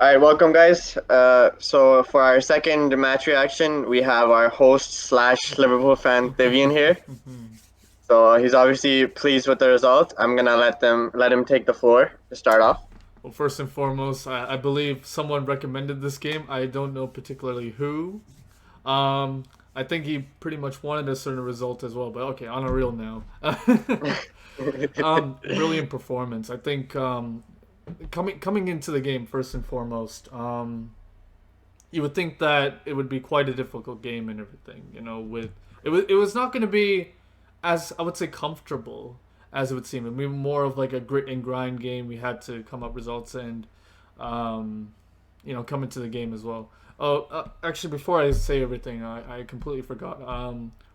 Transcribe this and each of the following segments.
All right, welcome, guys. So for our second match reaction, we have our host slash Liverpool fan Thivian here. So he's obviously pleased with the result. I'm gonna let him take the floor to start off. Well, first and foremost, I believe someone recommended this game. I don't know particularly who. I think he pretty much wanted a certain result as well. But okay, on a real now. Brilliant performance. I think coming into the game first and foremost. You would think that it would be quite a difficult game and everything. With it was not going to be as I would say comfortable as it would seem. It would be more of like a grit and grind game. We had to come up results and um, come into the game as well. Oh, actually, before I say everything, I completely forgot.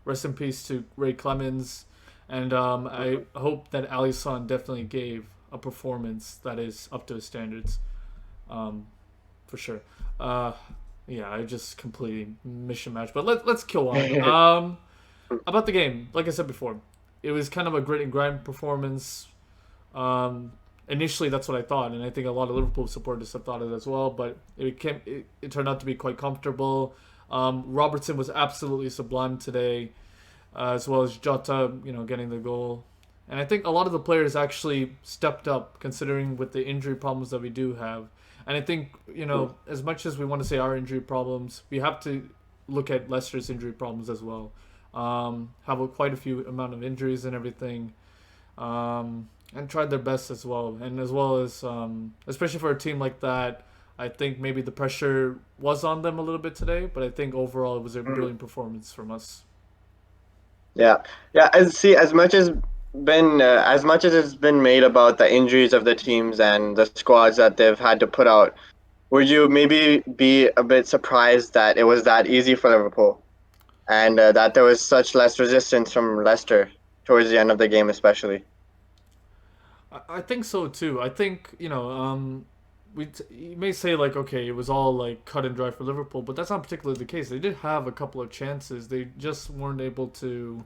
Rest in peace to Ray Clemens, and I hope that Alisson definitely gave a performance that is up to his standards, um, for sure. Uh, yeah, I just completely mission match. But let's kill on. About the game, like I said before, it was kind of a grit and grind performance. Um, Initially, that's what I thought, and I think a lot of Liverpool supporters have thought it as well. But it turned out to be quite comfortable. Robertson was absolutely sublime today, as well as Jota, getting the goal. And I think a lot of the players actually stepped up, considering with the injury problems that we do have. And I think as much as we want to say our injury problems, we have to look at Leicester's injury problems as well. Quite a few amount of injuries and everything, and tried their best as well. And as well as especially for a team like that, I think maybe the pressure was on them a little bit today. But I think overall it was a brilliant performance from us. Yeah, yeah. As much as it's been made about the injuries of the teams and the squads that they've had to put out, would you maybe be a bit surprised that it was that easy for Liverpool and that there was such less resistance from Leicester towards the end of the game, especially? I think so too. I think you may say like okay, it was all like cut and dry for Liverpool, but that's not particularly the case. They did have a couple of chances. They just weren't able to,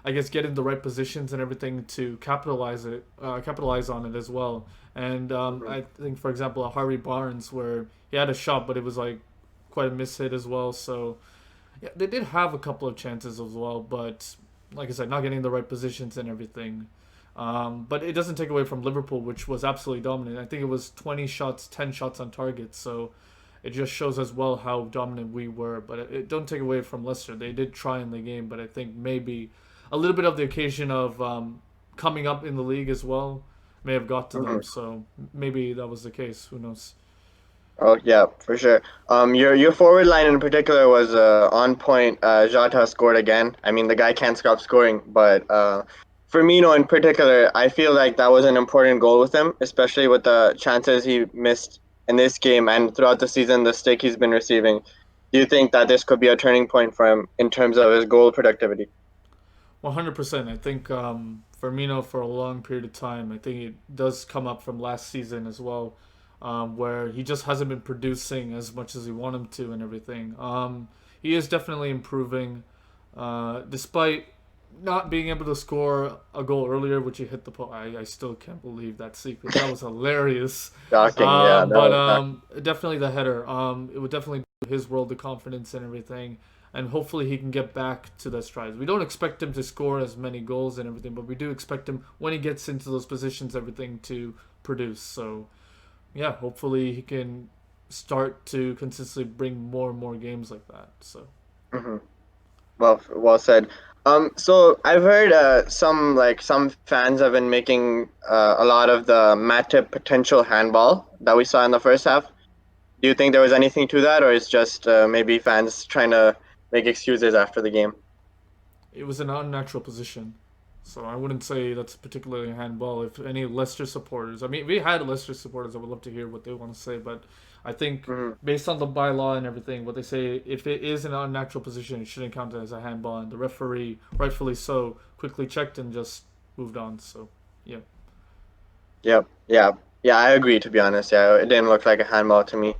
I guess, get in the right positions and everything to capitalize on it as well. And Hmm. I think, for example, a Harvey Barnes where he had a shot, but it was like quite a miss hit as well. So yeah, they did have a couple of chances as well, but like I said, not getting the right positions and everything. But it doesn't take away from Liverpool, which was absolutely dominant. I think it was 20 shots, 10 shots on target. So it just shows as well how dominant we were. But it don't take away from Leicester. They did try in the game, but I think maybe a little bit of the occasion of coming up in the league as well may have got to them. Hmm. So maybe that was the case. Who knows? Oh yeah, for sure. Your forward line in particular was on point. Jota scored again. I mean, the guy can't stop scoring, but Firmino in particular, I feel like that was an important goal with him, especially with the chances he missed in this game and throughout the season, the stick he's been receiving. Do you think that this could be a turning point for him in terms of his goal productivity? 100%. I think Firmino for a long period of time. I think it does come up from last season as well, where he just hasn't been producing as much as we want him to and everything. He is definitely improving, despite not being able to score a goal earlier, which he hit the post. I still can't believe that sequence. That was hilarious. Shocking, yeah, that But was shocking. definitely the header. It would definitely do his world of confidence and everything, and hopefully he can get back to that strides. We don't expect him to score as many goals and everything, but we do expect him when he gets into those positions, everything to produce. So yeah, hopefully he can start to consistently bring more and more games like that. So Hmm. Well said. So I've heard some fans have been making a lot of the Matip potential handball that we saw in the first half. Do you think there was anything to that, or is just maybe fans trying to make excuses after the game? it was an unnatural position. So I wouldn't say that's particularly a handball. If any Leicester supporters, I mean, we had Leicester supporters. I would love to hear what they want to say, but I think Hmm. based on the bylaw and everything, what they say, if it is an unnatural position, it shouldn't count as a handball. And the referee, rightfully so, quickly checked and just moved on. So yeah. Yep. Yeah. Yeah. I agree. To be honest, yeah, it didn't look like a handball to me.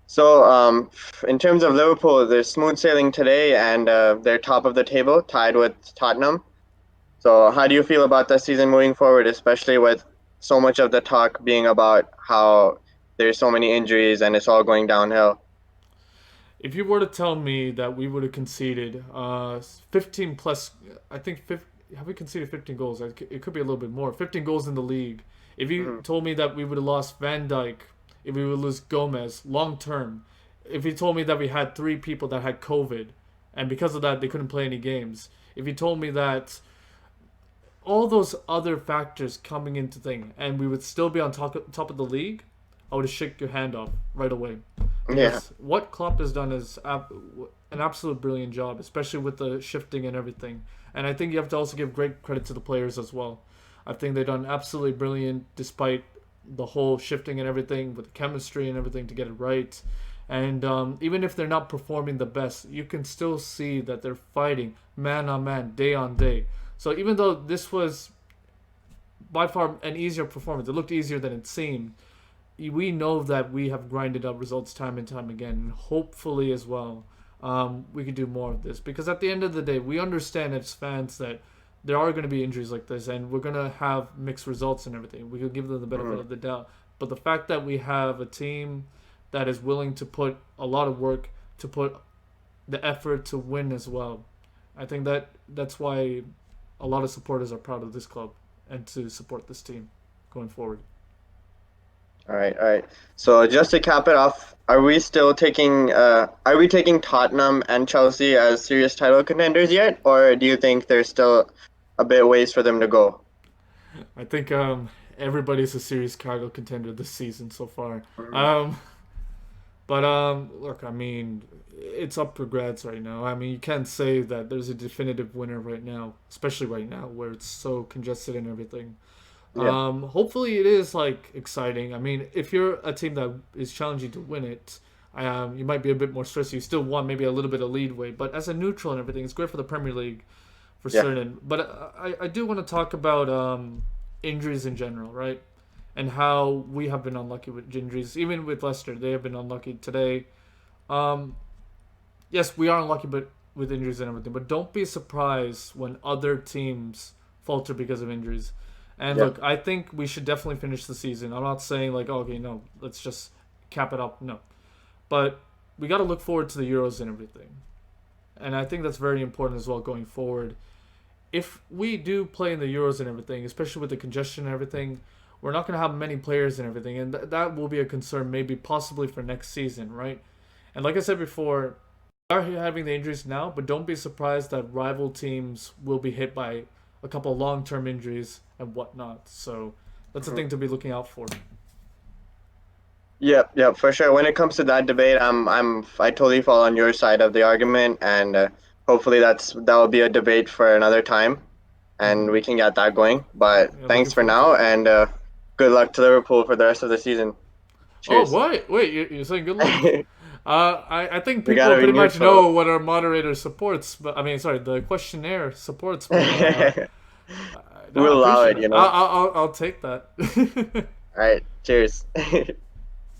So, in terms of Liverpool, they're smooth sailing today, and they're top of the table, tied with Tottenham. So, how do you feel about the season moving forward, especially with so much of the talk being about how there's so many injuries and it's all going downhill. If you were to tell me that we would have conceded 15 plus, I think 50, have we conceded 15 goals? It could be a little bit more. 15 goals in the league. If you Hmm. told me that we would have lost Van Dijk, if we would lose Gomez long term, if you told me that we had three people that had COVID, and because of that they couldn't play any games, if you told me that all those other factors coming into thing, and we would still be on top of the league, I would have shook your hand off right away. Yeah. Because what Klopp has done is an absolute brilliant job, especially with the shifting and everything. And I think you have to also give great credit to the players as well. I think they've done absolutely brilliant despite the whole shifting and everything with the chemistry and everything to get it right. And even if they're not performing the best, you can still see that they're fighting man on man, day on day. So even though this was by far an easier performance, it looked easier than it seemed. We know that we have grinded up results time and time again, and hopefully as well, we can do more of this. Because at the end of the day, we understand as fans that there are going to be injuries like this, and we're going to have mixed results and everything. We could give them the benefit Hmm. of the doubt, but the fact that we have a team that is willing to put a lot of work, to put the effort to win as well, I think that's why a lot of supporters are proud of this club and to support this team going forward. All right, all right. So just to cap it off, are we taking Tottenham and Chelsea as serious title contenders yet, or do you think there's still a bit ways for them to go? I think everybody's a serious title contender this season so far. Mhm. Um, but look, I mean, it's up for grabs right now. I mean, you can't say that there's a definitive winner right now, especially right now where it's so congested and everything. Yeah. Hopefully it is like exciting. I mean, if you're a team that is challenging to win it, you might be a bit more stressed. You still want maybe a little bit of leadway, but as a neutral and everything, it's great for the Premier League for Yeah. certain. But I do want to talk about injuries in general, right? And how we have been unlucky with injuries. Even with Leicester, they have been unlucky today. Um, yes, we are unlucky, but with injuries and everything. But don't be surprised when other teams falter because of injuries. And Yeah. look, I think we should definitely finish the season. I'm not saying like, oh, okay, no, let's just cap it up. No, but we got to look forward to the Euros and everything. And I think that's very important as well going forward. If we do play in the Euros and everything, especially with the congestion and everything, we're not going to have many players and everything, and that will be a concern, maybe possibly for next season, right? And like I said before, we are having the injuries now, but don't be surprised that rival teams will be hit by a couple long-term injuries and whatnot. So that's a Mhm. thing to be looking out for. Yep, yep, for sure. When it comes to that debate, I totally fall on your side of the argument, and hopefully that will be a debate for another time, and Mm-hmm. we can get that going. But Yeah, looking thanks for forward to it. now, and good luck to Liverpool for the rest of the season. Oh, Cheers. wait, you're saying good luck? We I think people gotta be pretty much neutral. know what our moderator supports, but I mean, sorry, the questionnaire supports, but no, I We'll allow appreciate it, it. you know. I'll take that. All right, cheers.